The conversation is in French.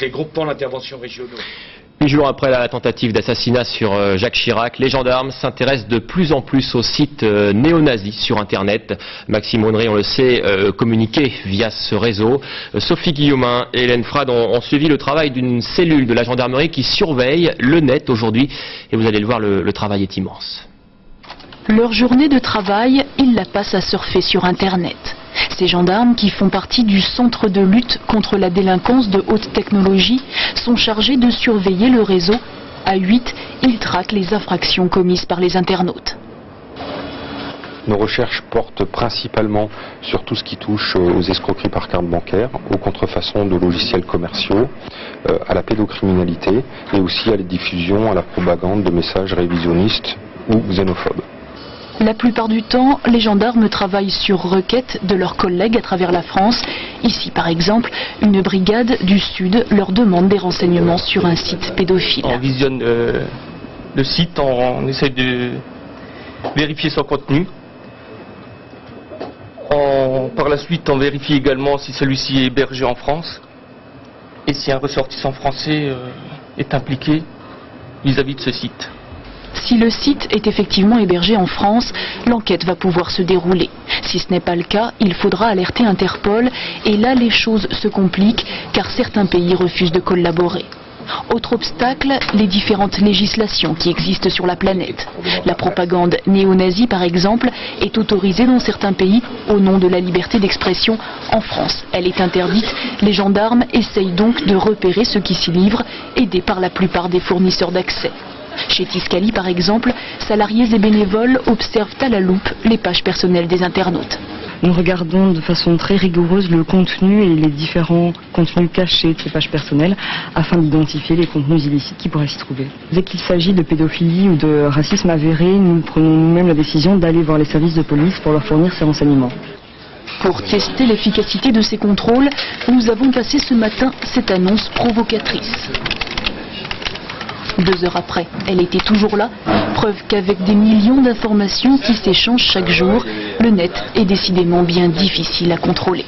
Les groupements d'intervention régionaux. 8 jours après la tentative d'assassinat sur Jacques Chirac, les gendarmes s'intéressent de plus en plus aux sites néo-nazis sur Internet. Maxime Aunry, on le sait, communiquait via ce réseau. Sophie Guillaumin et Hélène Frade ont suivi le travail d'une cellule de la gendarmerie qui surveille le net aujourd'hui. Et vous allez le voir, le travail est immense. Leur journée de travail, ils la passent à surfer sur Internet. Ces gendarmes, qui font partie du centre de lutte contre la délinquance de haute technologie, sont chargés de surveiller le réseau. À 8, ils traquent les infractions commises par les internautes. Nos recherches portent principalement sur tout ce qui touche aux escroqueries par carte bancaire, aux contrefaçons de logiciels commerciaux, à la pédocriminalité et aussi à la diffusion, à la propagande de messages révisionnistes ou xénophobes. La plupart du temps, les gendarmes travaillent sur requête de leurs collègues à travers la France. Ici, par exemple, une brigade du Sud leur demande des renseignements sur un site pédophile. On visionne le site, on essaie de vérifier son contenu. Par la suite, on vérifie également si celui-ci est hébergé en France et si un ressortissant français est impliqué vis-à-vis de ce site. Si le site est effectivement hébergé en France, l'enquête va pouvoir se dérouler. Si ce n'est pas le cas, il faudra alerter Interpol et là les choses se compliquent car certains pays refusent de collaborer. Autre obstacle, les différentes législations qui existent sur la planète. La propagande néo-nazie, par exemple, est autorisée dans certains pays au nom de la liberté d'expression. En France, elle est interdite. Les gendarmes essayent donc de repérer ceux qui s'y livrent, aidés par la plupart des fournisseurs d'accès. Chez Tiscali, par exemple, salariés et bénévoles observent à la loupe les pages personnelles des internautes. Nous regardons de façon très rigoureuse le contenu et les différents contenus cachés de ces pages personnelles afin d'identifier les contenus illicites qui pourraient s'y trouver. Dès qu'il s'agit de pédophilie ou de racisme avéré, nous prenons nous-mêmes la décision d'aller voir les services de police pour leur fournir ces renseignements. Pour tester l'efficacité de ces contrôles, nous avons passé ce matin cette annonce provocatrice. 2 heures après, elle était toujours là, preuve qu'avec des millions d'informations qui s'échangent chaque jour, le net est décidément bien difficile à contrôler.